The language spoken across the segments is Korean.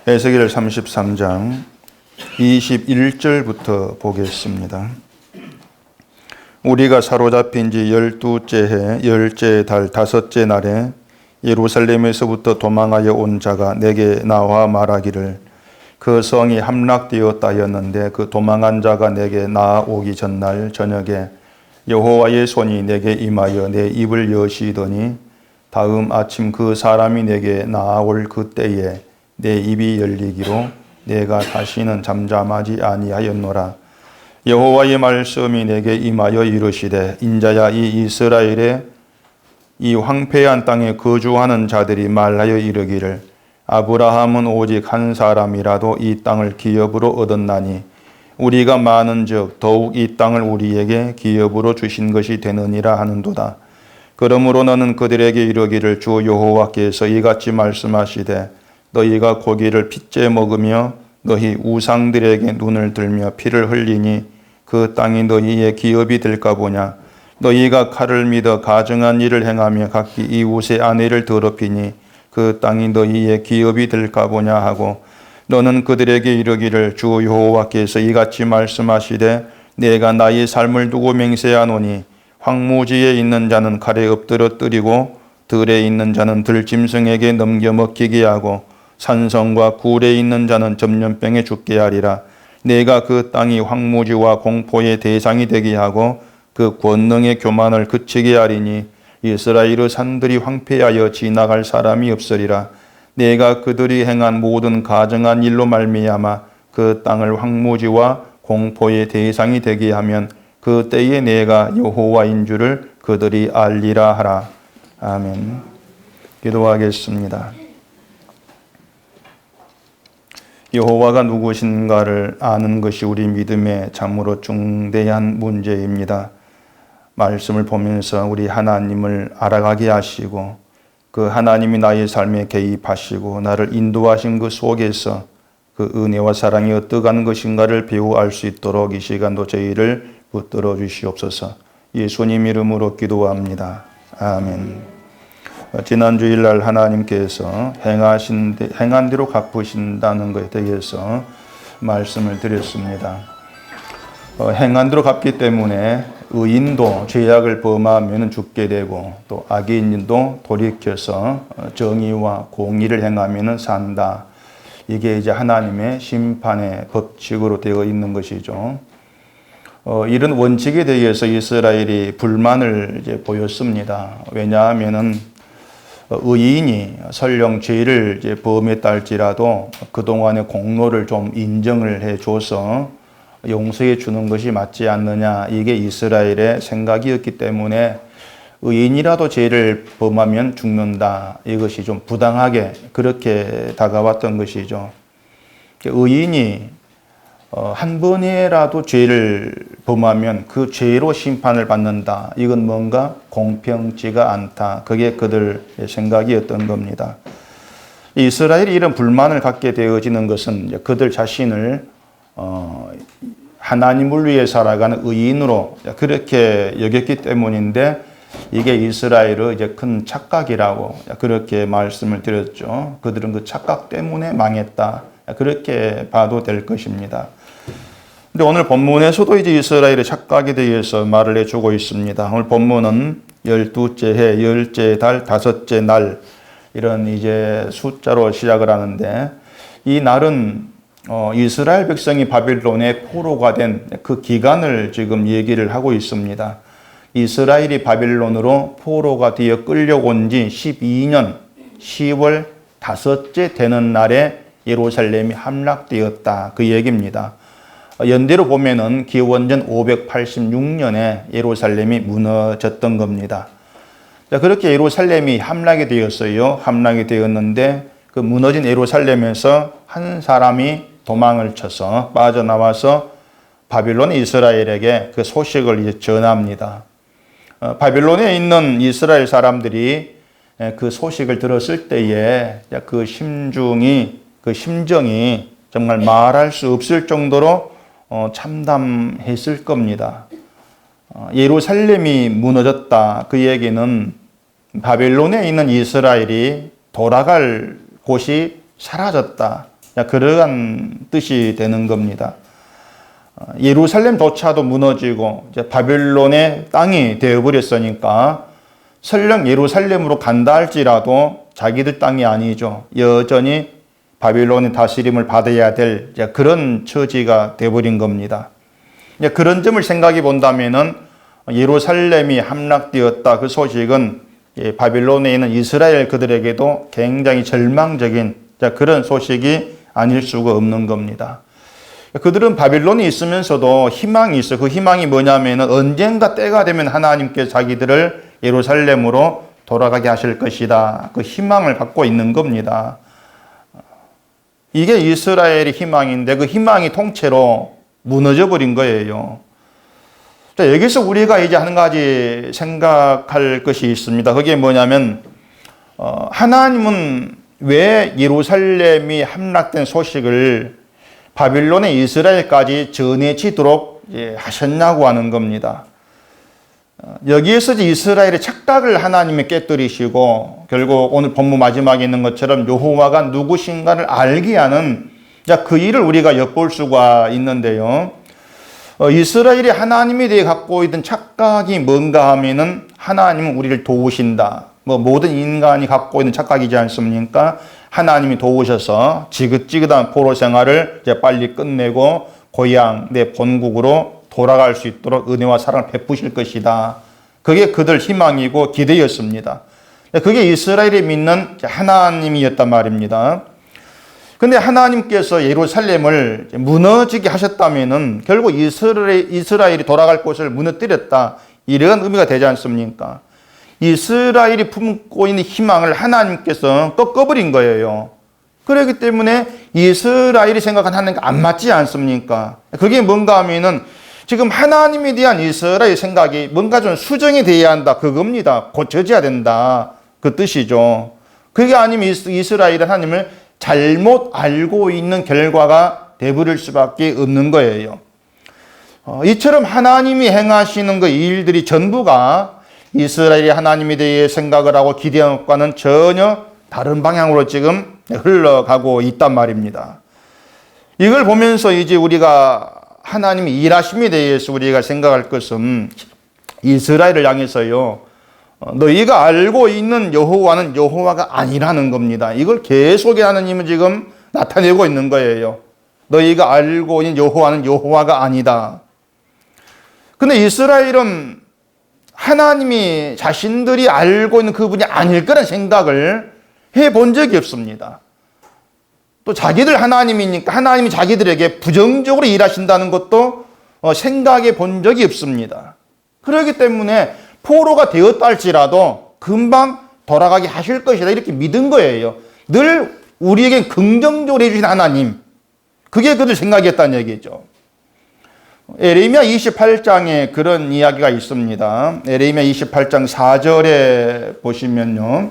에스겔 33장 21절부터 보겠습니다. 우리가 사로잡힌 지 12째 해 10째 달 5째 날에 예루살렘에서부터 도망하여 온 자가 내게 나와 말하기를 그 성이 함락되었다 하였는데 그 도망한 자가 내게 나오기 전날 저녁에 여호와의 손이 내게 임하여 내 입을 여시더니 다음 아침 그 사람이 내게 나올 그때에 내 입이 열리기로 내가 다시는 잠잠하지 아니하였노라. 여호와의 말씀이 내게 임하여 이르시되 인자야 이 이스라엘의 이 황폐한 땅에 거주하는 자들이 말하여 이르기를 아브라함은 오직 한 사람이라도 이 땅을 기업으로 얻었나니 우리가 많은즉 더욱 이 땅을 우리에게 기업으로 주신 것이 되느니라 하는도다. 그러므로 너는 그들에게 이르기를 주 여호와께서 이같이 말씀하시되 너희가 고기를 핏째 먹으며 너희 우상들에게 눈을 들며 피를 흘리니 그 땅이 너희의 기업이 될까 보냐. 너희가 칼을 믿어 가증한 일을 행하며 각기 이웃의 아내를 더럽히니 그 땅이 너희의 기업이 될까 보냐 하고 너는 그들에게 이르기를 주 여호와께서 이같이 말씀하시되 내가 나의 삶을 두고 맹세하노니 황무지에 있는 자는 칼에 엎드려 뜨리고 들에 있는 자는 들짐승에게 넘겨 먹히게 하고 산성과 굴에 있는 자는 전염병에 죽게 하리라. 내가 그 땅이 황무지와 공포의 대상이 되게 하고 그 권능의 교만을 그치게 하리니 이스라엘의 산들이 황폐하여 지나갈 사람이 없으리라. 내가 그들이 행한 모든 가증한 일로 말미암아 그 땅을 황무지와 공포의 대상이 되게 하면 그 때에 내가 여호와인 줄을 그들이 알리라 하라. 아멘. 기도하겠습니다. 여호와가 누구신가를 아는 것이 우리 믿음의 참으로 중대한 문제입니다. 말씀을 보면서 우리 하나님을 알아가게 하시고 그 하나님이 나의 삶에 개입하시고 나를 인도하신 그 속에서 그 은혜와 사랑이 어떠한 것인가를 배워 알 수 있도록 이 시간도 저희를 붙들어 주시옵소서. 예수님 이름으로 기도합니다. 아멘. 지난 주일날 하나님께서 행한 대로 갚으신다는 것에 대해서 말씀을 드렸습니다. 행한 대로 갚기 때문에 의인도 죄악을 범하면 죽게 되고 또 악인도 돌이켜서 정의와 공의를 행하면 산다. 이게 이제 하나님의 심판의 법칙으로 되어 있는 것이죠. 이런 원칙에 대해서 이스라엘이 불만을 이제 보였습니다. 왜냐하면은 의인이 설령 죄를 이제 범했다 할지라도 그동안의 공로를 좀 인정을 해줘서 용서해 주는 것이 맞지 않느냐. 이게 이스라엘의 생각이었기 때문에 의인이라도 죄를 범하면 죽는다. 이것이 좀 부당하게 그렇게 다가왔던 것이죠. 의인이 한 번이라도 죄를 범하면 그 죄로 심판을 받는다. 이건 뭔가 공평치가 않다. 그게 그들의 생각이었던 겁니다. 이스라엘이 이런 불만을 갖게 되어지는 것은 그들 자신을 하나님을 위해 살아가는 의인으로 그렇게 여겼기 때문인데 이게 이스라엘의 이제 큰 착각이라고 그렇게 말씀을 드렸죠. 그들은 그 착각 때문에 망했다. 그렇게 봐도 될 것입니다. 근데 오늘 본문에서도 이제 이스라엘의 착각에 대해서 말을 해주고 있습니다. 오늘 본문은 12째 해, 10째 달, 5째 날 이런 이제 숫자로 시작을 하는데 이 날은 이스라엘 백성이 바빌론의 포로가 된 그 기간을 지금 얘기를 하고 있습니다. 이스라엘이 바빌론으로 포로가 되어 끌려온 지 12년 10월 5째 되는 날에 예루살렘이 함락되었다. 그 얘기입니다. 연대로 보면은 기원전 586년에 예루살렘이 무너졌던 겁니다. 자, 그렇게 예루살렘이 함락이 되었어요. 함락이 되었는데 그 무너진 예루살렘에서 한 사람이 도망을 쳐서 빠져나와서 바빌론 이스라엘에게 그 소식을 이제 전합니다. 바빌론에 있는 이스라엘 사람들이 그 소식을 들었을 때에 그 심정이 정말 말할 수 없을 정도로 참담했을 겁니다. 예루살렘이 무너졌다. 그 얘기는 바벨론에 있는 이스라엘이 돌아갈 곳이 사라졌다. 그러한 뜻이 되는 겁니다. 예루살렘조차도 무너지고 이제 바벨론의 땅이 되어버렸으니까 설령 예루살렘으로 간다 할지라도 자기들 땅이 아니죠. 여전히 바벨론의 다스림을 받아야 될 그런 처지가 되어버린 겁니다. 그런 점을 생각해 본다면은 예루살렘이 함락되었다 그 소식은 바벨론에 있는 이스라엘 그들에게도 굉장히 절망적인 그런 소식이 아닐 수가 없는 겁니다. 그들은 바벨론에 있으면서도 희망이 있어. 그 희망이 뭐냐면은 언젠가 때가 되면 하나님께서 자기들을 예루살렘으로 돌아가게 하실 것이다. 그 희망을 갖고 있는 겁니다. 이게 이스라엘의 희망인데 그 희망이 통째로 무너져 버린 거예요. 자, 여기서 우리가 이제 한 가지 생각할 것이 있습니다. 그게 뭐냐면 하나님은 왜 예루살렘이 함락된 소식을 바빌론의 이스라엘까지 전해지도록 하셨냐고 하는 겁니다. 여기에서 이스라엘의 착각을 하나님이 깨뜨리시고 결국 오늘 본문 마지막에 있는 것처럼 여호와가 누구신가를 알게 하는 그 일을 우리가 엿볼 수가 있는데요. 이스라엘이 하나님에 대해 갖고 있던 착각이 뭔가 하면은 하나님은 우리를 도우신다. 모든 인간이 갖고 있는 착각이지 않습니까? 하나님이 도우셔서 지긋지긋한 포로 생활을 이제 빨리 끝내고 고향 내 본국으로 돌아갈 수 있도록 은혜와 사랑을 베푸실 것이다. 그게 그들 희망이고 기대였습니다. 그게 이스라엘이 믿는 하나님이었단 말입니다. 근데 하나님께서 예루살렘을 무너지게 하셨다면은 결국 이스라엘이 돌아갈 곳을 무너뜨렸다. 이런 의미가 되지 않습니까? 이스라엘이 품고 있는 희망을 하나님께서 꺾어버린 거예요. 그렇기 때문에 이스라엘이 생각한 하나님과 안 맞지 않습니까? 그게 뭔가 하면은 지금 하나님에 대한 이스라엘의 생각이 뭔가 좀 수정이 돼야 한다. 그겁니다. 고쳐져야 된다. 그 뜻이죠. 그게 아니면 이스라엘은 하나님을 잘못 알고 있는 결과가 되버릴 수밖에 없는 거예요. 이처럼 하나님이 행하시는 그 일들이 전부가 이스라엘이 하나님에 대해 생각을 하고 기대한 것과는 전혀 다른 방향으로 지금 흘러가고 있단 말입니다. 이걸 보면서 이제 우리가 하나님의 일하심에 대해서 우리가 생각할 것은 이스라엘을 향해서요. 너희가 알고 있는 여호와는 여호와가 아니라는 겁니다. 이걸 계속해 하나님은 지금 나타내고 있는 거예요. 너희가 알고 있는 여호와는 여호와가 아니다. 근데 이스라엘은 하나님이 자신들이 알고 있는 그분이 아닐 거란 생각을 해본 적이 없습니다. 또 자기들 하나님이니까 하나님이 자기들에게 부정적으로 일하신다는 것도 생각해 본 적이 없습니다. 그렇기 때문에 포로가 되었다 할지라도 금방 돌아가게 하실 것이다 이렇게 믿은 거예요. 늘 우리에게 긍정적으로 해주신 하나님. 그게 그들 생각이었다는 얘기죠. 에레미야 28장에 그런 이야기가 있습니다. 에레미야 28장 4절에 보시면요.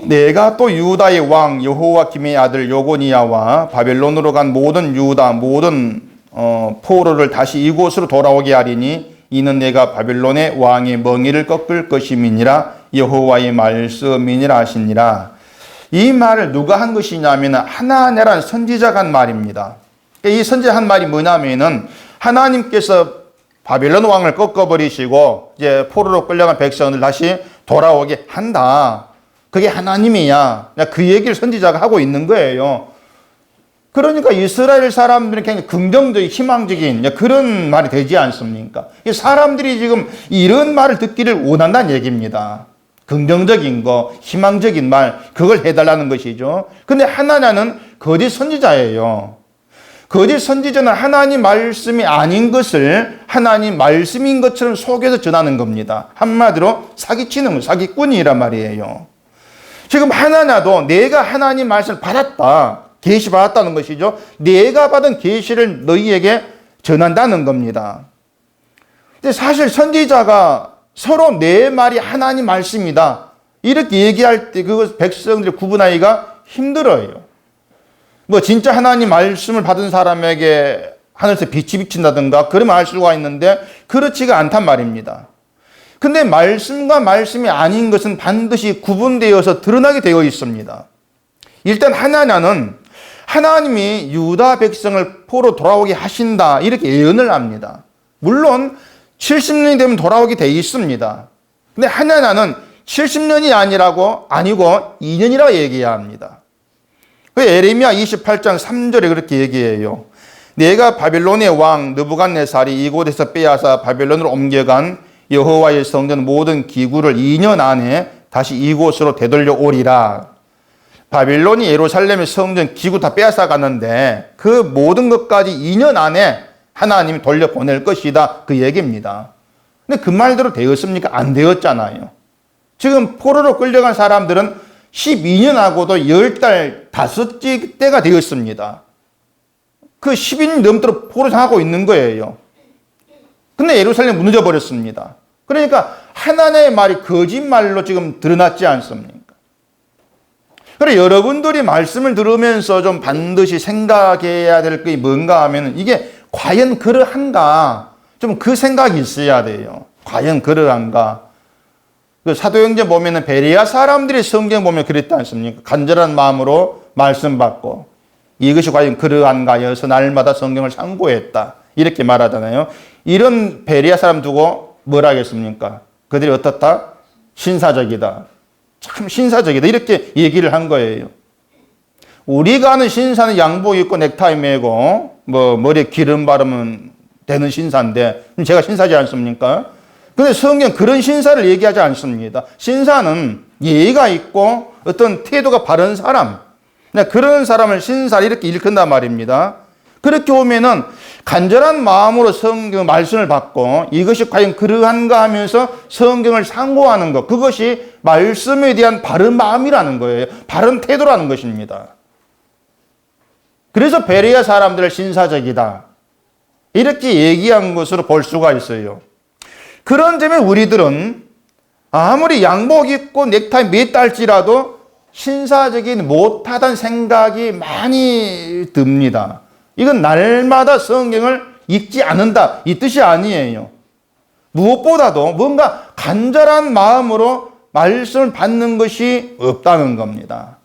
내가 또 유다의 왕 여호와김의 아들 요고니아와 바벨론으로 간 모든 유다 모든 포로를 다시 이곳으로 돌아오게 하리니 이는 내가 바벨론의 왕의 멍에를 꺾을 것임이니라 여호와의 말씀이니라 하시니라. 이 말을 누가 한 것이냐면 하나냐라는 선지자가 한 말입니다. 이 선지자 한 말이 뭐냐면은 하나님께서 바벨론 왕을 꺾어버리시고 이제 포로로 끌려간 백성을 다시 돌아오게 한다. 그게 하나님이야. 그 얘기를 선지자가 하고 있는 거예요. 그러니까 이스라엘 사람들은 굉장히 긍정적인, 희망적인 그런 말이 되지 않습니까? 사람들이 지금 이런 말을 듣기를 원한다는 얘기입니다. 긍정적인 거, 희망적인 말, 그걸 해달라는 것이죠. 근데 하나냐는 거짓 선지자예요. 거짓 선지자는 하나님 말씀이 아닌 것을 하나님 말씀인 것처럼 속여서 전하는 겁니다. 한마디로 사기치는 거, 사기꾼이란 말이에요. 지금 하나냐도 내가 하나님 말씀을 받았다. 계시 받았다는 것이죠. 내가 받은 계시를 너희에게 전한다는 겁니다. 근데 사실 선지자가 서로 내 말이 하나님 말씀이다. 이렇게 얘기할 때 그 백성들이 구분하기가 힘들어요. 진짜 하나님 말씀을 받은 사람에게 하늘에서 빛이 비친다든가 그러면 알 수가 있는데 그렇지가 않단 말입니다. 근데 말씀과 말씀이 아닌 것은 반드시 구분되어서 드러나게 되어 있습니다. 일단 하나냐는 하나님이 유다 백성을 포로 돌아오게 하신다 이렇게 예언을 합니다. 물론 70년이 되면 돌아오게 돼 있습니다. 근데 하나냐는 70년이 아니고 2년이라고 얘기해야 합니다. 그 예레미야 28장 3절에 그렇게 얘기해요. 내가 바벨론의 왕 느부갓네살이 이곳에서 빼앗아 바벨론으로 옮겨간 여호와의 성전 모든 기구를 2년 안에 다시 이곳으로 되돌려 오리라. 바벨론이 예루살렘의 성전 기구 다 빼앗아 갔는데 그 모든 것까지 2년 안에 하나님이 돌려보낼 것이다. 그 얘기입니다. 근데 그 말대로 되었습니까? 안 되었잖아요. 지금 포로로 끌려간 사람들은 12년하고도 10달 5째 때가 되었습니다. 그 10인 넘도록 포로 당하고 있는 거예요. 근데 예루살렘 무너져 버렸습니다. 그러니까 하나님의 말이 거짓말로 지금 드러났지 않습니까? 그래 여러분들이 말씀을 들으면서 좀 반드시 생각해야 될 게 뭔가 하면 이게 과연 그러한가? 좀 그 생각이 있어야 돼요. 과연 그러한가? 그 사도행전 보면은 베레아 사람들이 성경 보면 그랬지 않습니까? 간절한 마음으로 말씀 받고 이것이 과연 그러한가 해서 날마다 성경을 상고했다. 이렇게 말하잖아요. 이런 베레아 사람 두고 뭘 하겠습니까? 그들이 어떻다? 신사적이다. 참 신사적이다. 이렇게 얘기를 한 거예요. 우리가 아는 신사는 양복 입고 넥타이 매고 뭐 머리에 기름 바르면 되는 신사인데 제가 신사지 않습니까? 근데 성경 그런 신사를 얘기하지 않습니다. 신사는 예의가 있고 어떤 태도가 바른 사람, 그런 사람을 신사를 이렇게 일컫는단 말입니다. 그렇게 오면은 간절한 마음으로 성경 말씀을 받고 이것이 과연 그러한가 하면서 성경을 상고하는 것, 그것이 말씀에 대한 바른 마음이라는 거예요. 바른 태도라는 것입니다. 그래서 베레아 사람들을 신사적이다 이렇게 얘기한 것으로 볼 수가 있어요. 그런 점에 우리들은 아무리 양복 입고 넥타이 맸달지라도 신사적인 못하다는 생각이 많이 듭니다. 이건 날마다 성경을 읽지 않는다 이 뜻이 아니에요. 무엇보다도 뭔가 간절한 마음으로 말씀을 받는 것이 없다는 겁니다.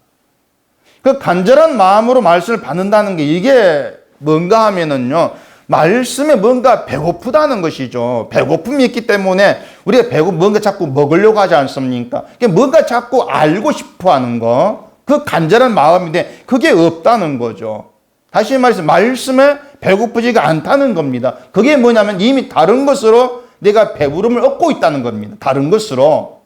그 간절한 마음으로 말씀을 받는다는 게 이게 뭔가 하면은요, 말씀에 뭔가 배고프다는 것이죠. 배고픔이 있기 때문에 우리가 뭔가 자꾸 먹으려고 하지 않습니까? 뭔가 자꾸 알고 싶어 하는 거, 그 간절한 마음인데 그게 없다는 거죠. 다시 말해서 말씀에 배고프지가 않다는 겁니다. 그게 뭐냐면 이미 다른 것으로 내가 배부름을 얻고 있다는 겁니다. 다른 것으로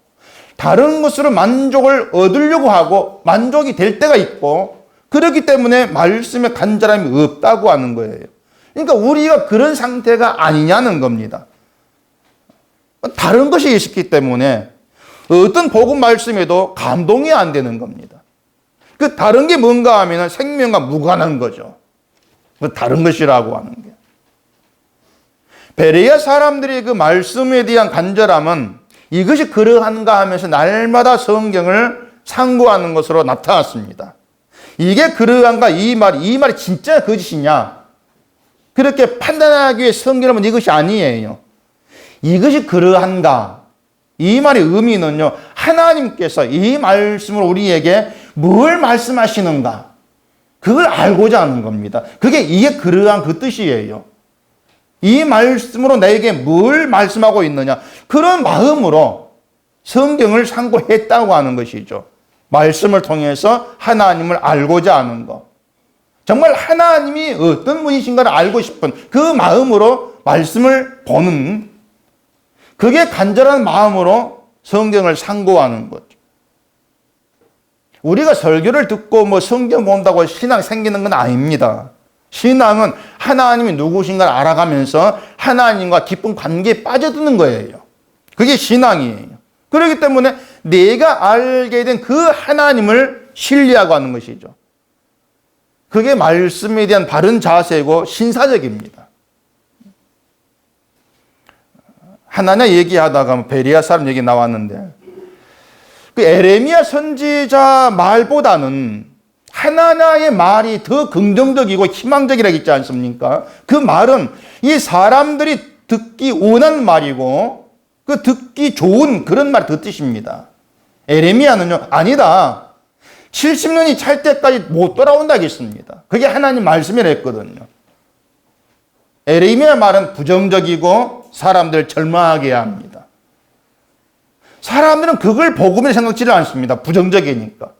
만족을 얻으려고 하고 만족이 될 때가 있고 그렇기 때문에 말씀에 간절함이 없다고 하는 거예요. 그러니까 우리가 그런 상태가 아니냐는 겁니다. 다른 것이 있었기 때문에 어떤 복음 말씀에도 감동이 안 되는 겁니다. 그 다른 게 뭔가 하면 생명과 무관한 거죠. 그 다른 것이라고 하는 게. 베레아 사람들의 그 말씀에 대한 간절함은 이것이 그러한가 하면서 날마다 성경을 상고하는 것으로 나타났습니다. 이게 그러한가 이 말이 진짜 거짓이냐? 그렇게 판단하기 위해 성경을 보면 이것이 아니에요. 이것이 그러한가? 이 말의 의미는요, 하나님께서 이 말씀을 우리에게 뭘 말씀하시는가? 그걸 알고자 하는 겁니다. 이게 그러한 그 뜻이에요. 이 말씀으로 나에게 뭘 말씀하고 있느냐? 그런 마음으로 성경을 상고했다고 하는 것이죠. 말씀을 통해서 하나님을 알고자 하는 것. 정말 하나님이 어떤 분이신가를 알고 싶은 그 마음으로 말씀을 보는, 그게 간절한 마음으로 성경을 상고하는 거죠. 우리가 설교를 듣고 성경 본다고 신앙 생기는 건 아닙니다. 신앙은 하나님이 누구신가를 알아가면서 하나님과 깊은 관계에 빠져드는 거예요. 그게 신앙이에요. 그렇기 때문에 내가 알게 된 그 하나님을 신뢰하고 하는 것이죠. 그게 말씀에 대한 바른 자세고 신사적입니다. 하나냐 얘기하다가 베레아 사람 얘기 나왔는데, 그 에레미야 선지자 말보다는 하나냐의 말이 더 긍정적이고 희망적이라고 있지 않습니까? 그 말은 이 사람들이 듣기 원하는 말이고 그 듣기 좋은 그런 말이 그 뜻입니다. 에레미야는요, 아니다. 70년이 찰 때까지 못 돌아온다겠습니다. 그게 하나님 말씀이라 했거든요. 에레미야 말은 부정적이고 사람들 절망하게 합니다. 사람들은 그걸 복음이라 생각지를 않습니다. 부정적이니까.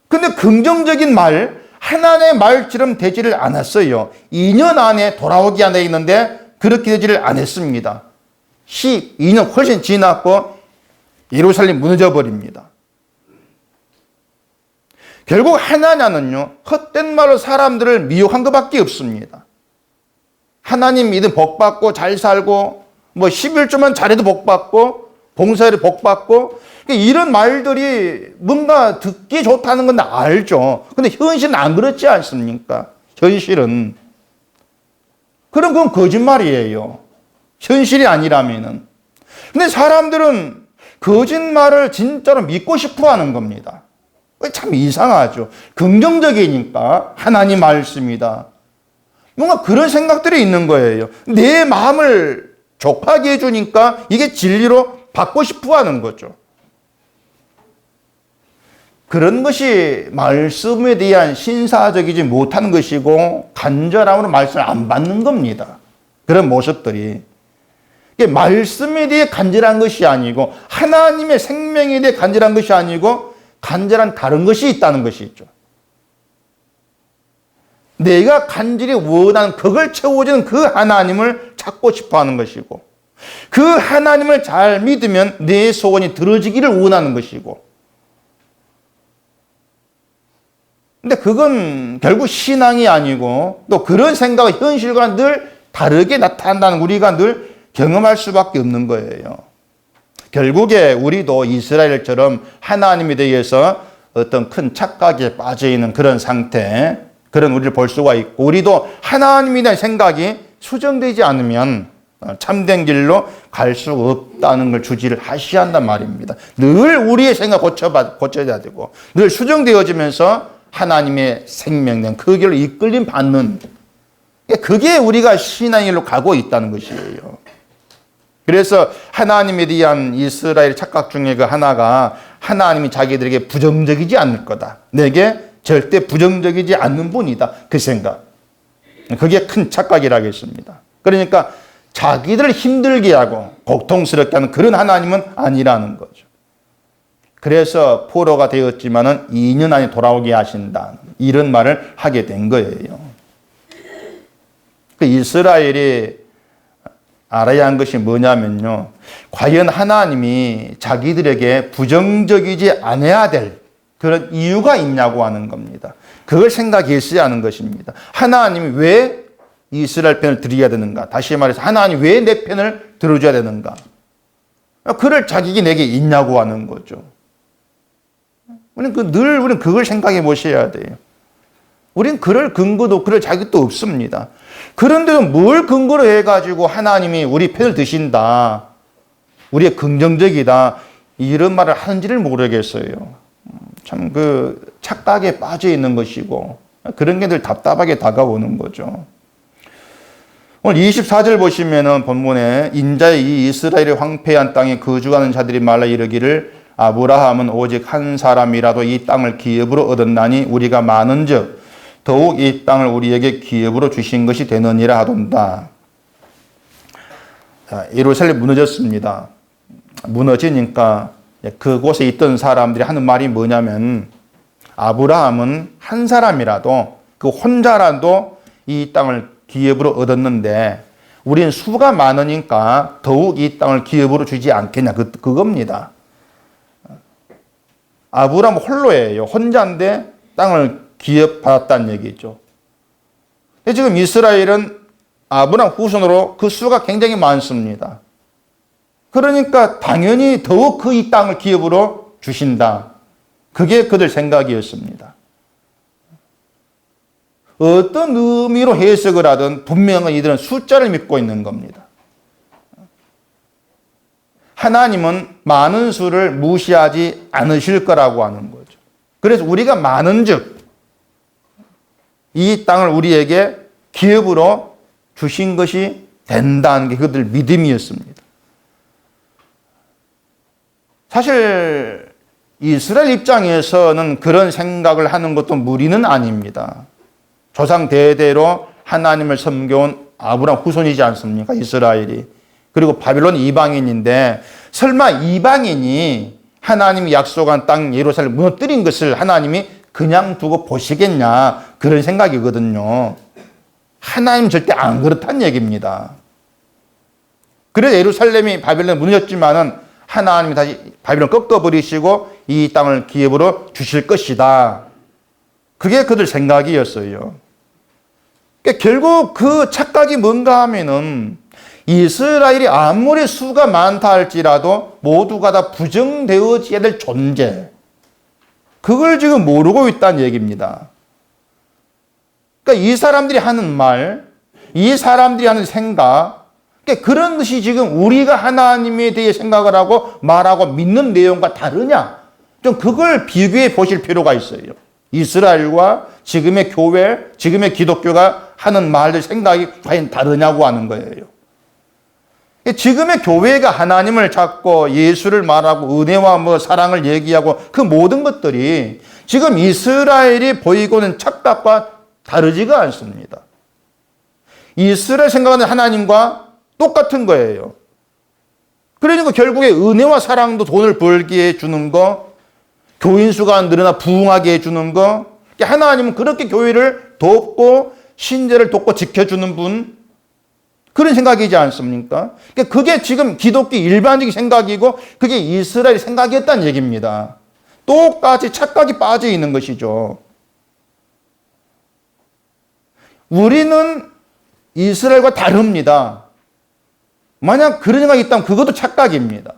근데 긍정적인 말, 하나님의 말처럼 되지를 않았어요. 2년 안에 돌아오게 안에 있는데 그렇게 되지를 않았습니다. 12년 훨씬 지났고 예루살렘 무너져 버립니다. 결국 하나냐는요, 헛된 말로 사람들을 미혹한 것밖에 없습니다. 하나님 믿음 복 받고 잘 살고, 11조만 잘해도 복 받고, 봉사해도 복 받고, 이런 말들이 뭔가 듣기 좋다는 건 알죠. 근데 현실은 안 그렇지 않습니까? 현실은. 그럼 그건 거짓말이에요. 현실이 아니라면은. 근데 사람들은 거짓말을 진짜로 믿고 싶어 하는 겁니다. 참 이상하죠. 긍정적이니까 하나님 말씀이다. 뭔가 그런 생각들이 있는 거예요. 내 마음을 족하게 해주니까 이게 진리로 받고 싶어 하는 거죠. 그런 것이 말씀에 대한 신사적이지 못한 것이고 간절함으로 말씀을 안 받는 겁니다. 그런 모습들이. 말씀에 대해 간절한 것이 아니고 하나님의 생명에 대해 간절한 것이 아니고 간절한 다른 것이 있다는 것이 있죠. 내가 간절히 원하는 그걸 채워주는 그 하나님을 찾고 싶어하는 것이고 그 하나님을 잘 믿으면 내 소원이 들어지기를 원하는 것이고 근데 그건 결국 신앙이 아니고 또 그런 생각은 현실과 늘 다르게 나타난다는 우리가 늘 경험할 수밖에 없는 거예요. 결국에 우리도 이스라엘처럼 하나님에 대해서 어떤 큰 착각에 빠져있는 그런 상태, 그런 우리를 볼 수가 있고 우리도 하나님에 대한 생각이 수정되지 않으면 참된 길로 갈 수 없다는 걸 주지를 하시한단 말입니다. 늘 우리의 생각 고쳐야 되고 늘 수정되어지면서 하나님의 생명된 그 길로 이끌림 받는 그게 우리가 신앙의 길로 가고 있다는 것이에요. 그래서 하나님에 대한 이스라엘 착각 중에 그 하나가 하나님이 자기들에게 부정적이지 않을 거다. 내게 절대 부정적이지 않는 분이다. 그 생각. 그게 큰 착각이라겠습니다. 그러니까 자기들을 힘들게 하고 고통스럽게 하는 그런 하나님은 아니라는 거죠. 그래서 포로가 되었지만은 2년 안에 돌아오게 하신다. 이런 말을 하게 된 거예요. 그 이스라엘이 알아야 한 것이 뭐냐면요. 과연 하나님이 자기들에게 부정적이지 않아야 될 그런 이유가 있냐고 하는 겁니다. 그걸 생각했어야 하는 것입니다. 하나님이 왜 이스라엘 편을 들어야 되는가? 다시 말해서 하나님 왜 내 편을 들어줘야 되는가? 그럴 자격이 내게 있냐고 하는 거죠. 우리는 그걸 생각해 보셔야 돼요. 우리는 그럴 근거도 그럴 자격도 없습니다. 그런데도 뭘 근거로 해가지고 하나님이 우리 편을 드신다. 우리의 긍정적이다. 이런 말을 하는지를 모르겠어요. 참 그 착각에 빠져 있는 것이고 그런 게 늘 답답하게 다가오는 거죠. 오늘 24절 보시면은 본문에 인자의 이 이스라엘의 황폐한 땅에 거주하는 자들이 말라 이르기를 아브라함은 오직 한 사람이라도 이 땅을 기업으로 얻었나니 우리가 많은즉 더욱 이 땅을 우리에게 기업으로 주신 것이 되느니라 하돈다. 예루살렘 무너졌습니다. 무너지니까 그곳에 있던 사람들이 하는 말이 뭐냐면 아브라함은 한 사람이라도 그 혼자라도 이 땅을 기업으로 얻었는데 우리는 수가 많으니까 더욱 이 땅을 기업으로 주지 않겠냐 그겁니다. 아브라함 홀로예요. 혼자인데 땅을 기업받았다는 얘기죠. 근데 지금 이스라엘은 아브라함 후손으로 그 수가 굉장히 많습니다. 그러니까 당연히 더욱 그 이 땅을 기업으로 주신다. 그게 그들 생각이었습니다. 어떤 의미로 해석을 하든 분명히 이들은 숫자를 믿고 있는 겁니다. 하나님은 많은 수를 무시하지 않으실 거라고 하는 거죠. 그래서 우리가 많은즉 이 땅을 우리에게 기업으로 주신 것이 된다는 게 그들 믿음이었습니다. 사실 이스라엘 입장에서는 그런 생각을 하는 것도 무리는 아닙니다. 조상 대대로 하나님을 섬겨온 아브라함 후손이지 않습니까? 이스라엘이. 그리고 바빌론 이방인인데 설마 이방인이 하나님이 약속한 땅 예루살렘 무너뜨린 것을 하나님이 그냥 두고 보시겠냐, 그런 생각이거든요. 하나님 절대 안 그렇다는 얘기입니다. 그래서 예루살렘이 바빌론에 무너졌지만은 하나님이 다시 바빌론 꺾어버리시고 이 땅을 기업으로 주실 것이다. 그게 그들 생각이었어요. 그러니까 결국 그 착각이 뭔가 하면은 이스라엘이 아무리 수가 많다 할지라도 모두가 다 부정되어져야 될 존재, 그걸 지금 모르고 있다는 얘기입니다. 그러니까 이 사람들이 하는 말, 이 사람들이 하는 생각, 그러니까 그런 것이 지금 우리가 하나님에 대해 생각을 하고 말하고 믿는 내용과 다르냐, 좀 그걸 비교해 보실 필요가 있어요. 이스라엘과 지금의 교회, 지금의 기독교가 하는 말들, 생각이 과연 다르냐고 하는 거예요. 지금의 교회가 하나님을 찾고 예수를 말하고 은혜와 사랑을 얘기하고 그 모든 것들이 지금 이스라엘이 보이고 있는 착각과 다르지가 않습니다. 이스라엘 생각하는 하나님과 똑같은 거예요. 그러니까 결국에 은혜와 사랑도 돈을 벌게 해주는 거, 교인 수가 늘어나 부흥하게 해주는 거, 하나님은 그렇게 교회를 돕고 신제를 돕고 지켜주는 분, 그런 생각이지 않습니까? 그게 지금 기독교 일반적인 생각이고 그게 이스라엘 생각이었다는 얘기입니다. 똑같이 착각이 빠져 있는 것이죠. 우리는 이스라엘과 다릅니다. 만약 그런 생각이 있다면 그것도 착각입니다.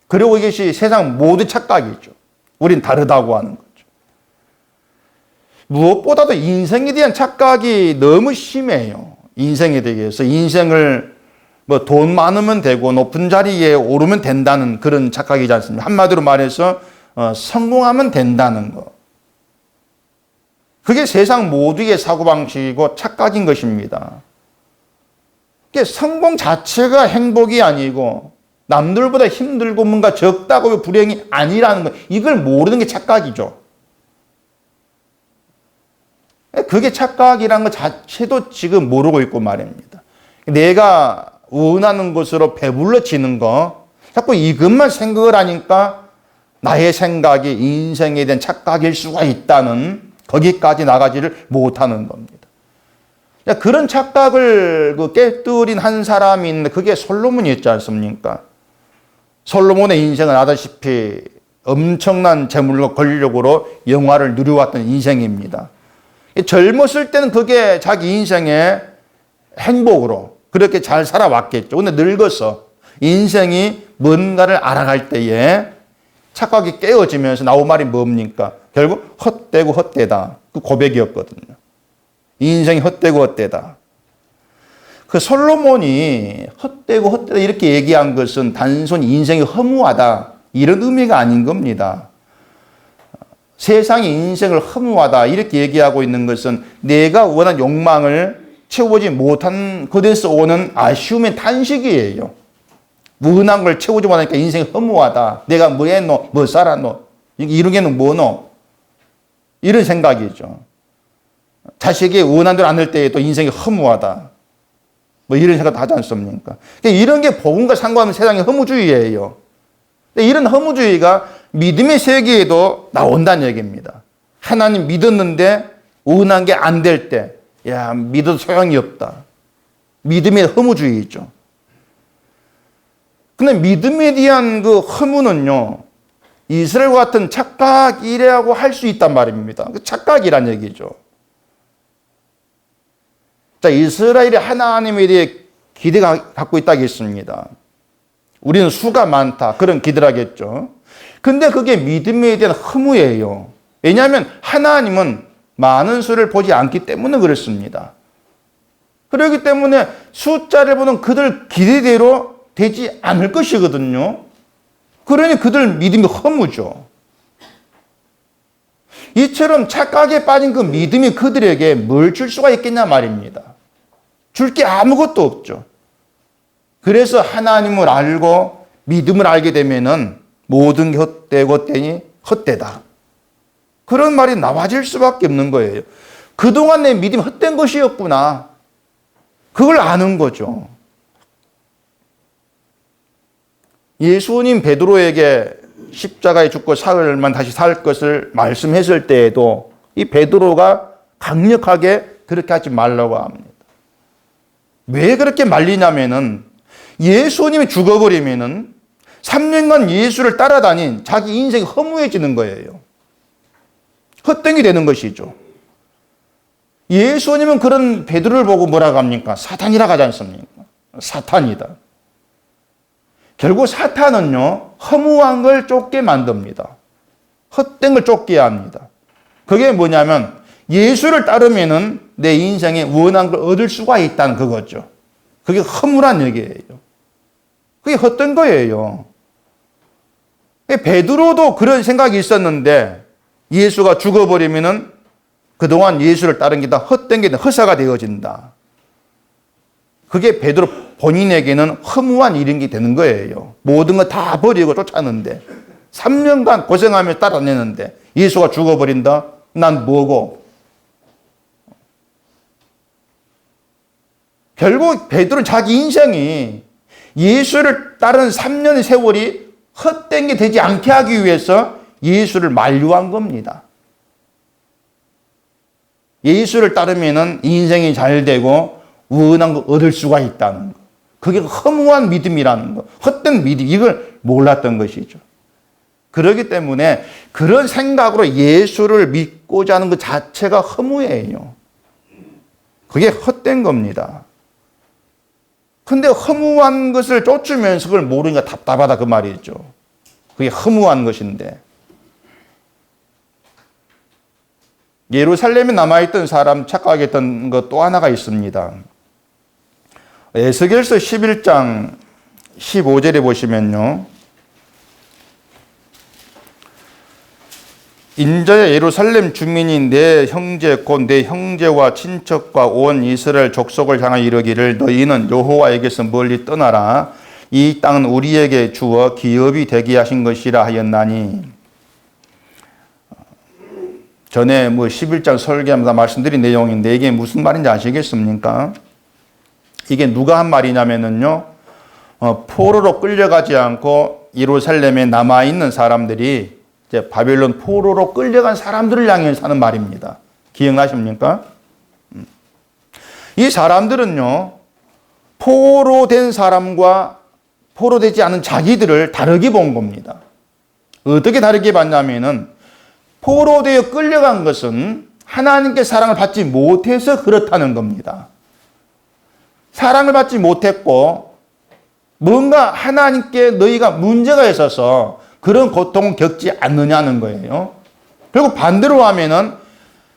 그리고 이것이 세상 모두 착각이죠. 우린 다르다고 하는 거죠. 무엇보다도 인생에 대한 착각이 너무 심해요. 인생에 대해서. 인생을 돈 많으면 되고 높은 자리에 오르면 된다는 그런 착각이지 않습니까? 한마디로 말해서 성공하면 된다는 거. 그게 세상 모두의 사고방식이고 착각인 것입니다. 성공 자체가 행복이 아니고 남들보다 힘들고 뭔가 적다고 불행이 아니라는 거, 이걸 모르는 게 착각이죠. 그게 착각이라는 것 자체도 지금 모르고 있고 말입니다. 내가 원하는 것으로 배불러지는 거, 자꾸 이것만 생각을 하니까 나의 생각이 인생에 대한 착각일 수가 있다는, 거기까지 나가지를 못하는 겁니다. 그런 착각을 깨뜨린 한 사람이 있는데 그게 솔로몬이었지 않습니까? 솔로몬의 인생은 아다시피 엄청난 재물과 권력으로 영화를 누려왔던 인생입니다. 젊었을 때는 그게 자기 인생의 행복으로 그렇게 잘 살아왔겠죠. 근데 늙어서 인생이 뭔가를 알아갈 때에 착각이 깨어지면서 나온 말이 뭡니까? 결국 헛되고 헛되다. 그 고백이었거든요. 인생이 헛되고 헛되다. 그 솔로몬이 헛되고 헛되다 이렇게 얘기한 것은 단순히 인생이 허무하다 이런 의미가 아닌 겁니다. 세상의 인생을 허무하다 이렇게 얘기하고 있는 것은 내가 원한 욕망을 채우지 못한 것에서 오는 아쉬움의 탄식이에요. 원한 걸 채우지 못하니까 인생이 허무하다. 내가 뭐 했노? 뭐 살았노? 이루게는 뭐노? 이런 생각이죠. 자식이 원한 대로 안 될 때에도 인생이 허무하다. 뭐 이런 생각도 하지 않습니까? 이런 게 복음과 상관없는 세상의 허무주의예요. 이런 허무주의가 믿음의 세계에도 나온다는 얘기입니다. 하나님 믿었는데 원한 게 안 될 때, 야, 믿어도 소용이 없다. 믿음의 허무주의죠. 근데 믿음에 대한 그 허무는요, 이스라엘과 같은 착각이라고 할 수 있단 말입니다. 착각이란 얘기죠. 자, 이스라엘이 하나님에 대해 기대가 갖고 있다겠습니다. 우리는 수가 많다. 그런 기대를 하겠죠. 근데 그게 믿음에 대한 허무예요. 왜냐하면 하나님은 많은 수를 보지 않기 때문에 그렇습니다. 그렇기 때문에 숫자를 보는 그들 기대대로 되지 않을 것이거든요. 그러니 그들 믿음이 허무죠. 이처럼 착각에 빠진 그 믿음이 그들에게 뭘 줄 수가 있겠냐 말입니다. 줄 게 아무것도 없죠. 그래서 하나님을 알고 믿음을 알게 되면은 모든 게 헛되고 헛되니 헛되다. 그런 말이 나와질 수밖에 없는 거예요. 그동안 내 믿음이 헛된 것이었구나. 그걸 아는 거죠. 예수님 베드로에게 십자가에 죽고 사흘만 다시 살 것을 말씀했을 때에도 이 베드로가 강력하게 그렇게 하지 말라고 합니다. 왜 그렇게 말리냐면은 예수님이 죽어버리면은 3년간 예수를 따라다닌 자기 인생이 허무해지는 거예요. 헛된 게 되는 것이죠. 예수님은 그런 베드로를 보고 뭐라고 합니까? 사탄이라고 하지 않습니까? 사탄이다. 결국 사탄은요, 허무한 걸 쫓게 만듭니다. 헛된 걸 쫓게 합니다. 그게 뭐냐면 예수를 따르면은 내 인생에 원한 걸 얻을 수가 있다는 그거죠. 그게 허무란 얘기예요. 그게 헛된 거예요. 베드로도 그런 생각이 있었는데 예수가 죽어버리면은 그동안 예수를 따른 게 다 헛된 게 허사가 되어진다. 그게 베드로 본인에게는 허무한 일인 게 되는 거예요. 모든 거 다 버리고 쫓았는데 3년간 고생하며 따라내는데 예수가 죽어버린다? 난 뭐고? 결국 베드로는 자기 인생이 예수를 따르는 3년의 세월이 헛된 게 되지 않게 하기 위해서 예수를 만류한 겁니다. 예수를 따르면은 인생이 잘 되고 원한 거 얻을 수가 있다는 거. 그게 허무한 믿음이라는 거. 헛된 믿음. 이걸 몰랐던 것이죠. 그렇기 때문에 그런 생각으로 예수를 믿고자 하는 것 자체가 허무해요. 그게 헛된 겁니다. 근데 허무한 것을 쫓으면서 그걸 모르니까 답답하다 그 말이죠. 그게 허무한 것인데. 예루살렘에 남아있던 사람 착각했던 것 또 하나가 있습니다. 에스겔서 11장 15절에 보시면요. 인자야 예루살렘 주민이 내 형제 곧 내 형제와 친척과 온 이스라엘 족속을 향하여 이르기를 너희는 여호와에게서 멀리 떠나라. 이 땅은 우리에게 주어 기업이 되게 하신 것이라 하였나니. 전에 11장 설교하면서 말씀드린 내용인데 이게 무슨 말인지 아시겠습니까? 이게 누가 한 말이냐면요. 포로로 끌려가지 않고 예루살렘에 남아있는 사람들이 이제 바벨론 포로로 끌려간 사람들을 향해서 하는 말입니다. 기억나십니까? 이 사람들은요, 포로된 사람과 포로되지 않은 자기들을 다르게 본 겁니다. 어떻게 다르게 봤냐면은, 포로되어 끌려간 것은 하나님께 사랑을 받지 못해서 그렇다는 겁니다. 사랑을 받지 못했고, 뭔가 하나님께 너희가 문제가 있어서 그런 고통을 겪지 않느냐는 거예요. 그리고 반대로 하면은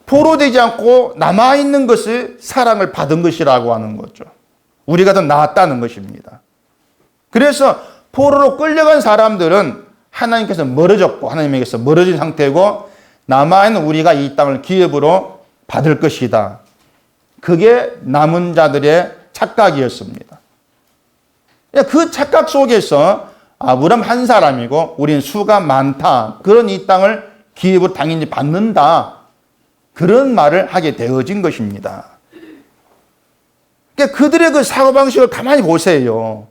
포로되지 않고 남아있는 것을 사랑을 받은 것이라고 하는 거죠. 우리가 더 나았다는 것입니다. 그래서 포로로 끌려간 사람들은 하나님께서 멀어졌고 하나님에게서 멀어진 상태고 남아있는 우리가 이 땅을 기업으로 받을 것이다. 그게 남은 자들의 착각이었습니다. 그 착각 속에서 아브람 한 사람이고 우린 수가 많다. 그런 이 땅을 기업으로 당연히 받는다. 그런 말을 하게 되어진 것입니다. 그러니까 그들의 그 사고방식을 가만히 보세요.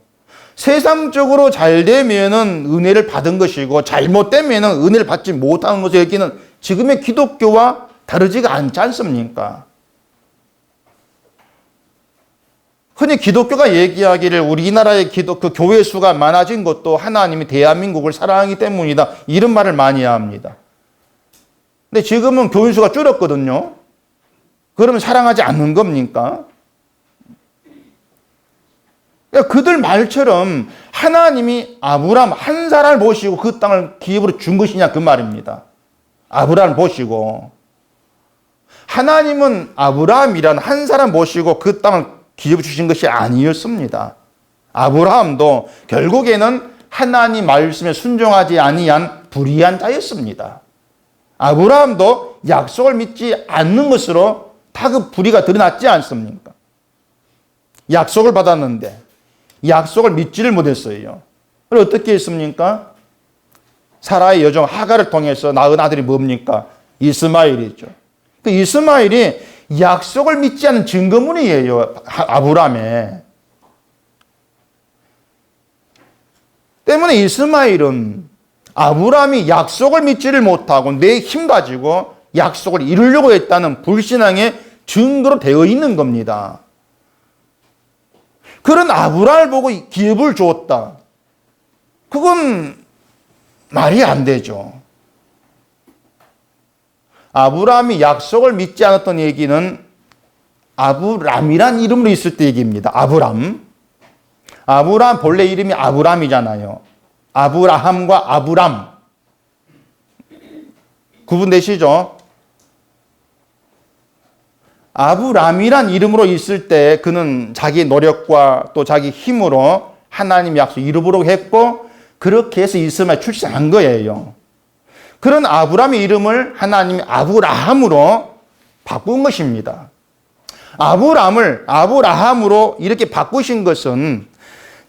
세상적으로 잘 되면은 은혜를 받은 것이고 잘못되면은 은혜를 받지 못하는 것을 여기는 지금의 기독교와 다르지가 않지 않습니까? 흔히 기독교가 얘기하기를 우리나라의 그 교회 수가 많아진 것도 하나님이 대한민국을 사랑하기 때문이다. 이런 말을 많이 합니다. 근데 지금은 교인 수가 줄었거든요. 그러면 사랑하지 않는 겁니까? 그러니까 그들 말처럼 하나님이 아브람 한 사람을 보시고 그 땅을 기업으로 준 것이냐 그 말입니다. 아브람을 보시고. 하나님은 아브람이라는 한 사람 보시고 그 땅을 기업 주신 것이 아니었습니다. 아브라함도 결국에는 하나님 말씀에 순종하지 아니한 불의한 자였습니다. 아브라함도 약속을 믿지 않는 것으로 다 그 불의가 드러났지 않습니까? 약속을 받았는데 약속을 믿지를 못했어요. 그럼 어떻게 했습니까? 사라의 여종 하가를 통해서 낳은 아들이 뭡니까? 이스마엘이죠. 그 이스마엘이 약속을 믿지 않은 증거물이에요. 아브라함의. 때문에 이스마엘은 아브라함이 약속을 믿지를 못하고 내 힘 가지고 약속을 이루려고 했다는 불신앙의 증거로 되어 있는 겁니다. 그런 아브라함을 보고 기업을 주었다. 그건 말이 안 되죠. 아브라함이 약속을 믿지 않았던 얘기는 아브람이란 이름으로 있을 때 얘기입니다. 아브람. 아브람 본래 이름이 아브람이잖아요. 아브라함과 아브람. 구분되시죠? 아브람이란 이름으로 있을 때 그는 자기 노력과 또 자기 힘으로 하나님 약속 이루도록 했고 그렇게 해서 이스마엘 출생한 거예요. 그런 아브람의 이름을 하나님이 아브라함으로 바꾼 것입니다. 아브람을 아브라함으로 이렇게 바꾸신 것은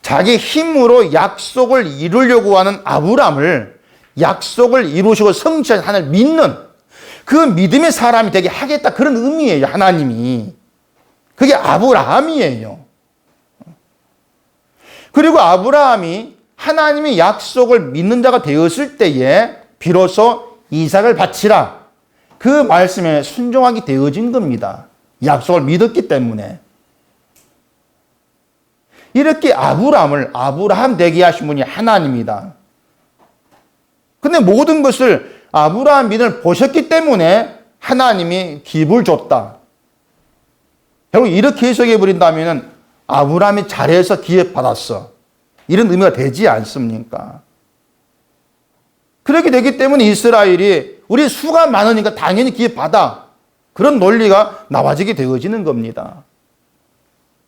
자기 힘으로 약속을 이루려고 하는 아브람을 약속을 이루시고 성취하신 하나님을 믿는 그 믿음의 사람이 되게 하겠다 그런 의미예요. 하나님이. 그게 아브라함이에요. 그리고 아브라함이 하나님의 약속을 믿는 자가 되었을 때에 비로소 이삭을 바치라. 그 말씀에 순종하게 되어진 겁니다. 약속을 믿었기 때문에. 이렇게 아브라함을 아브라함 되게 하신 분이 하나님이다. 근데 모든 것을 아브라함 믿음을 보셨기 때문에 하나님이 기업을 줬다. 결국 이렇게 해석해 버린다면 아브라함이 잘해서 기업 받았어. 이런 의미가 되지 않습니까? 그렇게 되기 때문에 이스라엘이 우리 수가 많으니까 당연히 기업 받아. 그런 논리가 나와지게 되어지는 겁니다.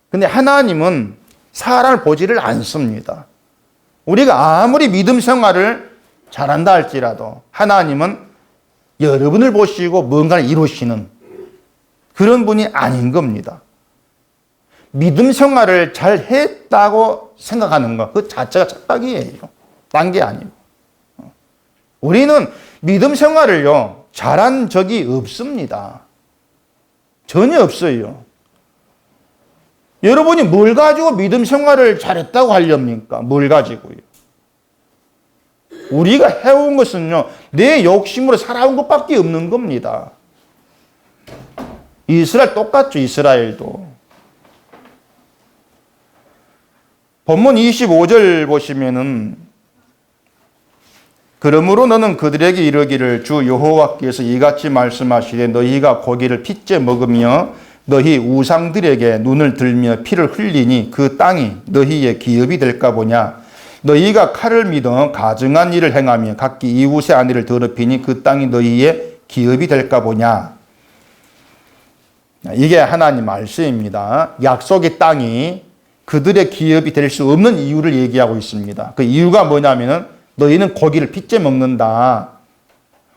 근데 하나님은 사람을 보지를 않습니다. 우리가 아무리 믿음 생활을 잘한다 할지라도 하나님은 여러분을 보시고 뭔가를 이루시는 그런 분이 아닌 겁니다. 믿음 생활을 잘 했다고 생각하는 것, 그 자체가 착각이에요. 딴 게 아니고. 우리는 믿음 생활을요, 잘한 적이 없습니다. 전혀 없어요. 여러분이 뭘 가지고 믿음 생활을 잘했다고 하렵니까? 뭘 가지고요? 우리가 해온 것은요, 내 욕심으로 살아온 것밖에 없는 겁니다. 이스라엘 똑같죠, 이스라엘도. 본문 25절 보시면은 그러므로 너는 그들에게 이르기를 주 여호와께서 이같이 말씀하시되 너희가 고기를 핏째 먹으며 너희 우상들에게 눈을 들며 피를 흘리니 그 땅이 너희의 기업이 될까 보냐. 너희가 칼을 믿어 가증한 일을 행하며 각기 이웃의 아내를 더럽히니 그 땅이 너희의 기업이 될까 보냐. 이게 하나님 말씀입니다. 약속의 땅이 그들의 기업이 될 수 없는 이유를 얘기하고 있습니다. 그 이유가 뭐냐면은 너희는 고기를 핏째 먹는다.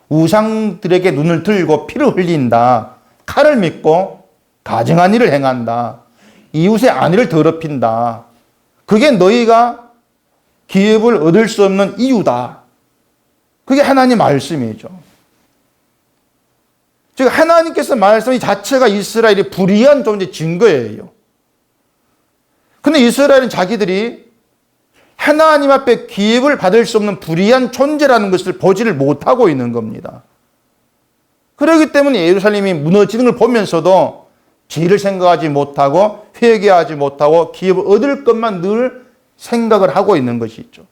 우상들에게 눈을 들고 피를 흘린다. 칼을 믿고 가증한 일을 행한다. 이웃의 아내를 더럽힌다. 그게 너희가 기업을 얻을 수 없는 이유다. 그게 하나님 말씀이죠. 즉 하나님께서 말씀이 자체가 이스라엘이 불의한 존재 증거예요. 근데 이스라엘은 자기들이 하나님 앞에 기업을 받을 수 없는 불의한 존재라는 것을 보지를 못하고 있는 겁니다. 그렇기 때문에 예루살렘이 무너지는 걸 보면서도 죄를 생각하지 못하고 회개하지 못하고 기업을 얻을 것만 늘 생각을 하고 있는 것이죠.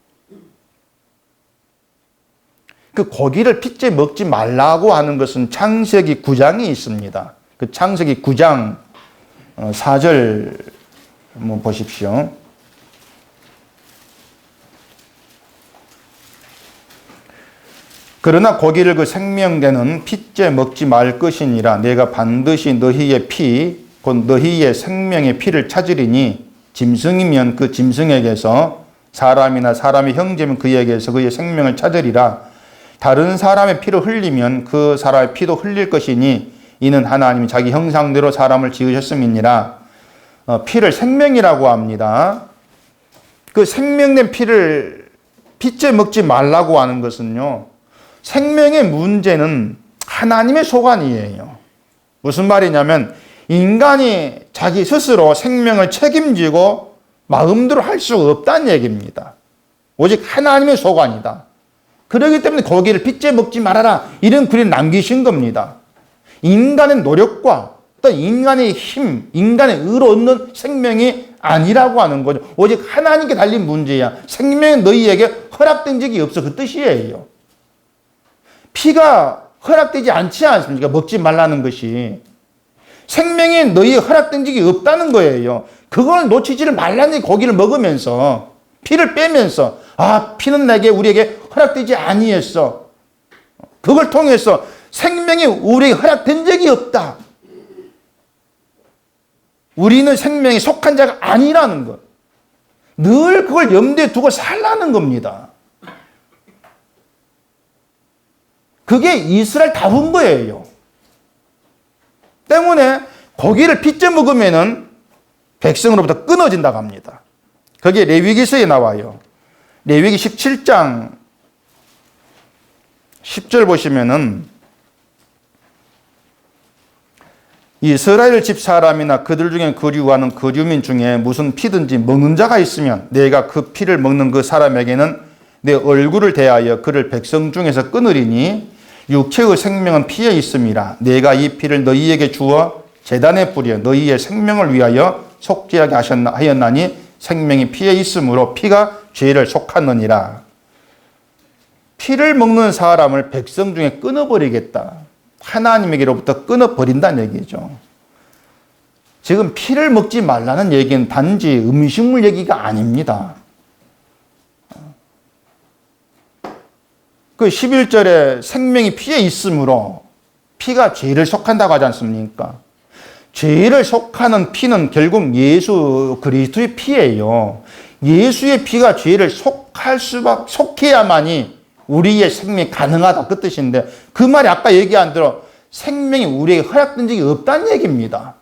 그 고기를 핏째 먹지 말라고 하는 것은 창세기 9장이 있습니다. 그 창세기 9장 4절 한번 보십시오. 그러나 고기를 그 생명되는 핏째 먹지 말 것이니라. 내가 반드시 너희의 피, 곧 너희의 생명의 피를 찾으리니 짐승이면 그 짐승에게서 사람이나 사람의 형제면 그에게서 그의 생명을 찾으리라. 다른 사람의 피를 흘리면 그 사람의 피도 흘릴 것이니 이는 하나님이 자기 형상대로 사람을 지으셨음이니라. 피를 생명이라고 합니다. 그 생명된 피를 피째 먹지 말라고 하는 것은요, 생명의 문제는 하나님의 소관이에요. 무슨 말이냐면 인간이 자기 스스로 생명을 책임지고 마음대로 할 수 없다는 얘기입니다. 오직 하나님의 소관이다. 그렇기 때문에 고기를 피째 먹지 말아라, 이런 글을 남기신 겁니다. 인간의 노력과 또 인간의 힘, 인간의 의로 얻는 생명이 아니라고 하는 거죠. 오직 하나님께 달린 문제야. 생명이 너희에게 허락된 적이 없어, 그 뜻이에요. 피가 허락되지 않지 않습니까? 먹지 말라는 것이. 생명이 너희에 허락된 적이 없다는 거예요. 그걸 놓치지를 말라는 고기를 먹으면서, 피를 빼면서, 아, 피는 우리에게 허락되지 아니했어. 그걸 통해서 생명이 우리에게 허락된 적이 없다. 우리는 생명에 속한 자가 아니라는 것. 늘 그걸 염두에 두고 살라는 겁니다. 그게 이스라엘다운 거예요. 때문에 고기를 피째 먹으면은 백성으로부터 끊어진다고 합니다. 그게 레위기서에 나와요. 레위기 17장 10절 보시면은 이스라엘 집 사람이나 그들 중에 거류하는 거류민 중에 무슨 피든지 먹는 자가 있으면 내가 그 피를 먹는 그 사람에게는 내 얼굴을 대하여 그를 백성 중에서 끊으리니 육체의 생명은 피에 있음이라. 내가 이 피를 너희에게 주어 제단에 뿌려 너희의 생명을 위하여 속죄하게 하였나니 생명이 피에 있으므로 피가 죄를 속하느니라. 피를 먹는 사람을 백성 중에 끊어버리겠다. 하나님에게로부터 끊어버린다는 얘기죠. 지금 피를 먹지 말라는 얘기는 단지 음식물 얘기가 아닙니다. 그 11절에 생명이 피에 있으므로 피가 죄를 속한다고 하지 않습니까? 죄를 속하는 피는 결국 예수 그리스도의 피예요. 예수의 피가 죄를 속해야만이 우리의 생명이 가능하다, 그 뜻인데, 그 말이 아까 얘기한 대로 생명이 우리에게 허락된 적이 없다는 얘기입니다.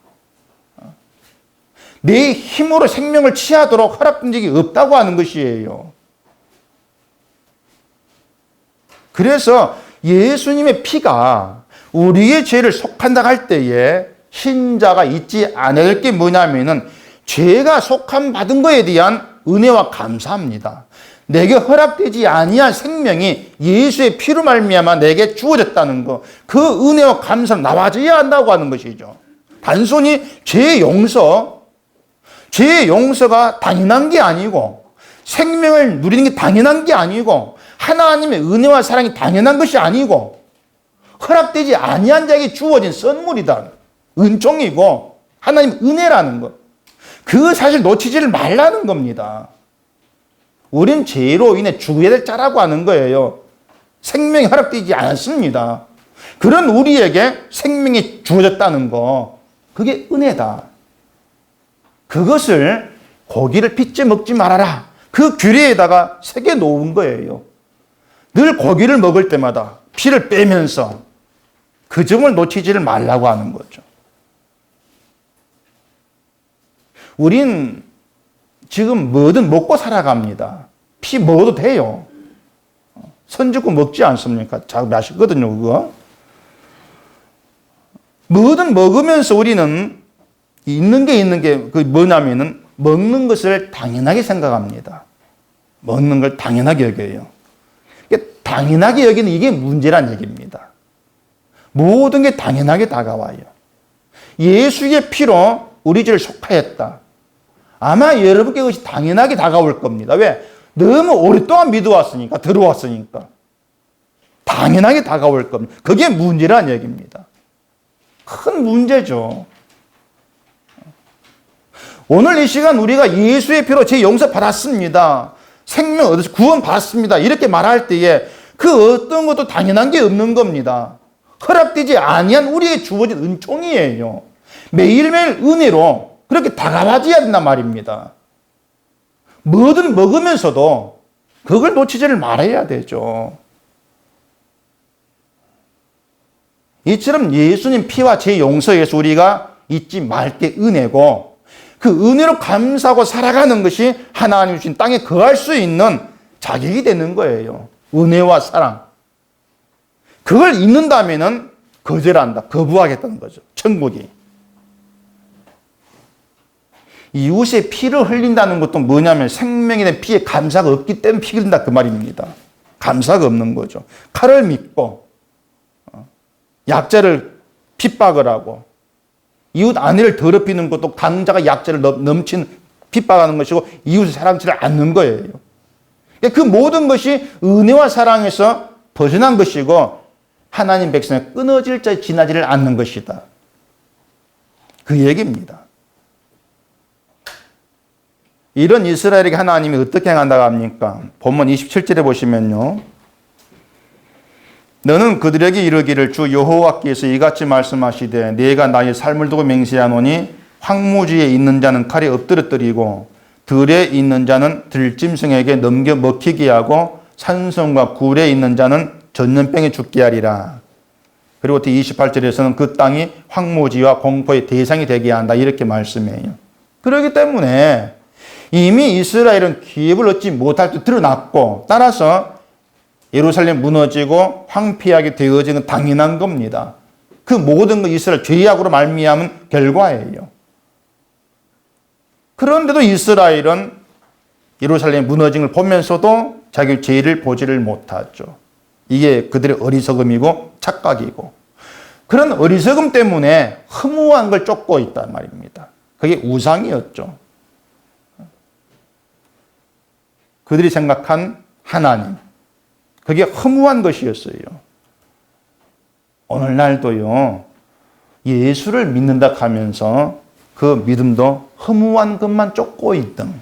내 힘으로 생명을 취하도록 허락된 적이 없다고 하는 것이에요. 그래서 예수님의 피가 우리의 죄를 속한다고 할 때에 신자가 잊지 않을 게 뭐냐면은 죄가 속함 받은 것에 대한 은혜와 감사합니다. 내게 허락되지 아니한 생명이 예수의 피로 말미암아 내게 주어졌다는 것, 그 은혜와 감사는 나와줘야 한다고 하는 것이죠. 단순히 죄의 용서가 당연한 게 아니고, 생명을 누리는 게 당연한 게 아니고, 하나님의 은혜와 사랑이 당연한 것이 아니고, 허락되지 아니한 자에게 주어진 선물이다, 은총이고 하나님 은혜라는 것, 그 사실 놓치지를 말라는 겁니다. 우린 죄로 인해 죽어야 될 자라고 하는 거예요. 생명이 허락되지 않았습니다. 그런 우리에게 생명이 주어졌다는 거, 그게 은혜다. 그것을 고기를 피째 먹지 말아라, 그 규례에다가 새겨 놓은 거예요. 늘 고기를 먹을 때마다 피를 빼면서 그 점을 놓치지를 말라고 하는 거죠. 우린 지금 뭐든 먹고 살아갑니다. 피 먹어도 돼요. 선짓국 먹지 않습니까? 자, 맛있거든요, 그거. 뭐든 먹으면서 우리는 있는 게 그 뭐냐면은 먹는 것을 당연하게 생각합니다. 먹는 걸 당연하게 여겨요. 당연하게 여기는 이게 문제란 얘기입니다. 모든 게 당연하게 다가와요. 예수의 피로 우리 죄를 속하였다. 아마 여러분께 그것이 당연하게 다가올 겁니다. 왜? 너무 오랫동안 믿어왔으니까, 들어왔으니까. 당연하게 다가올 겁니다. 그게 문제란 얘기입니다. 큰 문제죠. 오늘 이 시간 우리가 예수의 피로 제 용서 받았습니다, 생명 얻어서 구원 받았습니다, 이렇게 말할 때에 그 어떤 것도 당연한 게 없는 겁니다. 허락되지 아니한 우리에게 주어진 은총이에요. 매일매일 은혜로 그렇게 다가와줘야 된단 말입니다. 뭐든 먹으면서도 그걸 놓치지를 말아야 되죠. 이처럼 예수님 피와 제 용서에서 우리가 잊지 말 게 은혜고, 그 은혜로 감사하고 살아가는 것이 하나님 주신 땅에 거할 수 있는 자격이 되는 거예요. 은혜와 사랑. 그걸 잊는다면은 거절한다. 거부하겠다는 거죠. 천국이. 이웃의 피를 흘린다는 것도 뭐냐면 생명에 대한 피에 감사가 없기 때문에 피 흘린다 그 말입니다. 감사가 없는 거죠. 칼을 믿고 약자를 핍박을 하고 이웃 아내를 더럽히는 것도 강자가 약자를 넘친 핍박하는 것이고 이웃을 사랑치를 않는 거예요. 그 모든 것이 은혜와 사랑에서 벗어난 것이고 하나님 백성의 끊어질 자에 지나지를 않는 것이다. 그 얘기입니다. 이런 이스라엘에게 하나님이 어떻게 행한다고 합니까? 본문 27절에 보시면요. 너는 그들에게 이르기를 주 여호와께서 이같이 말씀하시되 내가 나의 삶을 두고 맹세하노니 황무지에 있는 자는 칼에 엎드러뜨리고 들에 있는 자는 들짐승에게 넘겨 먹히게 하고 산성과 굴에 있는 자는 전염병에 죽게 하리라. 그리고 28절에서는 그 땅이 황무지와 공포의 대상이 되게 한다. 이렇게 말씀해요. 그렇기 때문에 이미 이스라엘은 기업을 얻지 못할 때 드러났고 따라서 예루살렘 무너지고 황폐하게 되어지는 건 당연한 겁니다. 그 모든 것 이스라엘 죄악으로 말미암은 결과예요. 그런데도 이스라엘은 예루살렘 무너진 걸 보면서도 자기 죄를 보지를 못하죠. 이게 그들의 어리석음이고 착각이고 그런 어리석음 때문에 허무한 걸 쫓고 있단 말입니다. 그게 우상이었죠. 그들이 생각한 하나님. 그게 허무한 것이었어요. 오늘날도요. 예수를 믿는다 하면서 그 믿음도 허무한 것만 쫓고 있던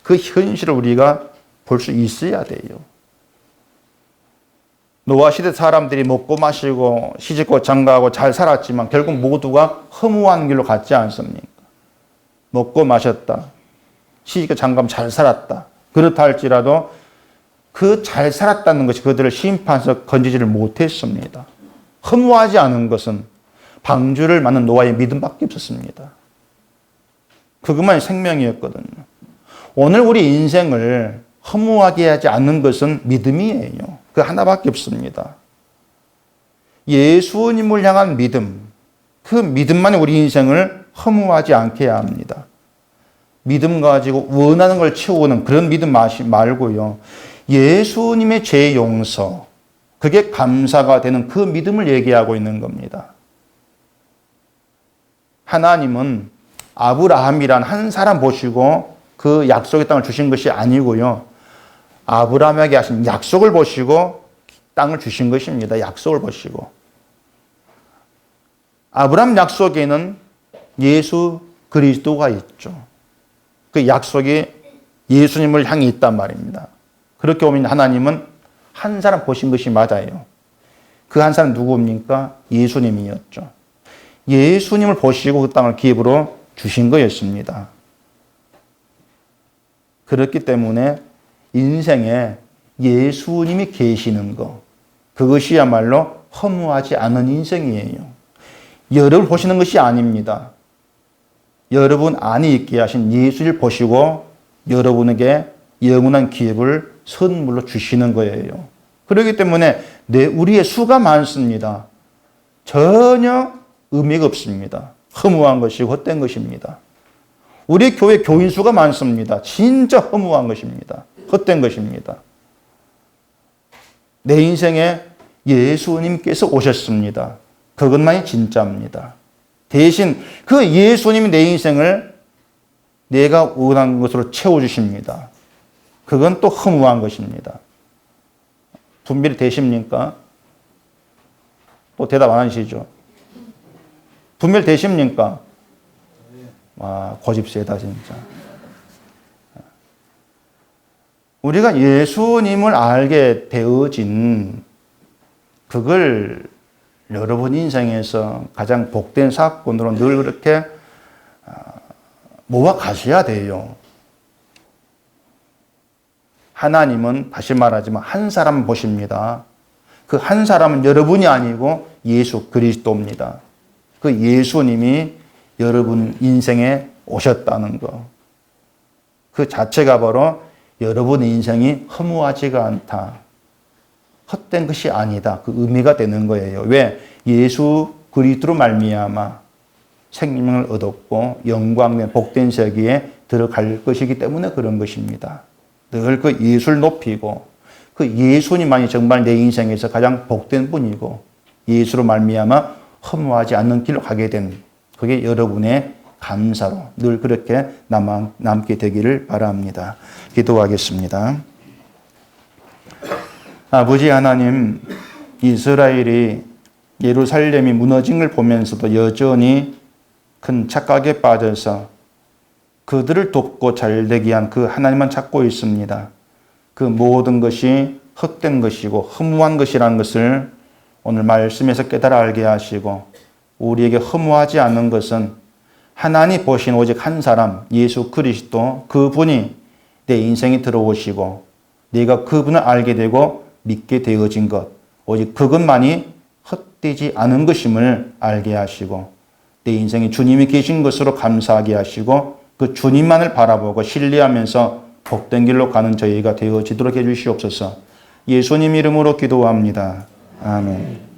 그 현실을 우리가 볼 수 있어야 돼요. 노아 시대 사람들이 먹고 마시고 시집고 장가하고 잘 살았지만 결국 모두가 허무한 길로 갔지 않습니까? 먹고 마셨다. 시집고 장가하면 잘 살았다. 그렇다 할지라도 그 잘 살았다는 것이 그들을 심판에서 건지지를 못했습니다. 허무하지 않은 것은 방주를 맞는 노아의 믿음밖에 없었습니다. 그것만이 생명이었거든요. 오늘 우리 인생을 허무하게 하지 않는 것은 믿음이에요. 그 하나밖에 없습니다. 예수님을 향한 믿음, 그 믿음만이 우리 인생을 허무하지 않게 해야 합니다. 믿음 가지고 원하는 걸 채우는 그런 믿음 말고요. 예수님의 죄 용서, 그게 감사가 되는 그 믿음을 얘기하고 있는 겁니다. 하나님은 아브라함이란 한 사람 보시고 그 약속의 땅을 주신 것이 아니고요. 아브라함에게 하신 약속을 보시고 땅을 주신 것입니다. 약속을 보시고. 아브라함 약속에는 예수 그리스도가 있죠. 그 약속이 예수님을 향해 있단 말입니다. 그렇게 보면 하나님은 한 사람 보신 것이 맞아요. 그 한 사람 누구입니까? 예수님이었죠. 예수님을 보시고 그 땅을 기업으로 주신 거였습니다. 그렇기 때문에 인생에 예수님이 계시는 것, 그것이야말로 허무하지 않은 인생이에요. 여러분을 보시는 것이 아닙니다. 여러분 안에 있게 하신 예수를 보시고 여러분에게 영원한 기업을 선물로 주시는 거예요. 그렇기 때문에 우리의 수가 많습니다. 전혀 의미가 없습니다. 허무한 것이고 헛된 것입니다. 우리 교회 교인 수가 많습니다. 진짜 허무한 것입니다. 헛된 것입니다. 내 인생에 예수님께서 오셨습니다. 그것만이 진짜입니다. 대신 그 예수님이 내 인생을 내가 원하는 것으로 채워주십니다. 그건 또 허무한 것입니다. 분별이 되십니까? 또 대답 안 하시죠? 분별 되십니까? 와, 고집 세다 진짜. 우리가 예수님을 알게 되어진 그걸 여러분 인생에서 가장 복된 사건으로 늘 그렇게 모아 가셔야 돼요. 하나님은 다시 말하지만 한 사람 보십니다. 그 한 사람은 여러분이 아니고 예수 그리스도입니다. 그 예수님이 여러분 인생에 오셨다는 것. 그 자체가 바로 여러분의 인생이 허무하지가 않다. 헛된 것이 아니다. 그 의미가 되는 거예요. 왜? 예수 그리스도로 말미암아 생명을 얻었고 영광된 복된 세계에 들어갈 것이기 때문에 그런 것입니다. 늘 그 예수를 높이고 그 예수님만이 정말 내 인생에서 가장 복된 분이고 예수로 말미암아 허무하지 않는 길로 가게 된 그게 여러분의 감사로 늘 그렇게 남게 되기를 바랍니다. 기도하겠습니다. 아버지 하나님, 이스라엘이 예루살렘이 무너진 걸 보면서도 여전히 큰 착각에 빠져서 그들을 돕고 잘되게 한 그 하나님만 찾고 있습니다. 그 모든 것이 헛된 것이고 허무한 것이라는 것을 오늘 말씀에서 깨달아 알게 하시고 우리에게 허무하지 않는 것은 하나님 보신 오직 한 사람 예수 그리스도 그분이 내 인생에 들어오시고 내가 그분을 알게 되고 믿게 되어진 것 오직 그것만이 헛되지 않은 것임을 알게 하시고 내 인생에 주님이 계신 것으로 감사하게 하시고 그 주님만을 바라보고 신뢰하면서 복된 길로 가는 저희가 되어지도록 해주시옵소서. 예수님 이름으로 기도합니다. 아멘.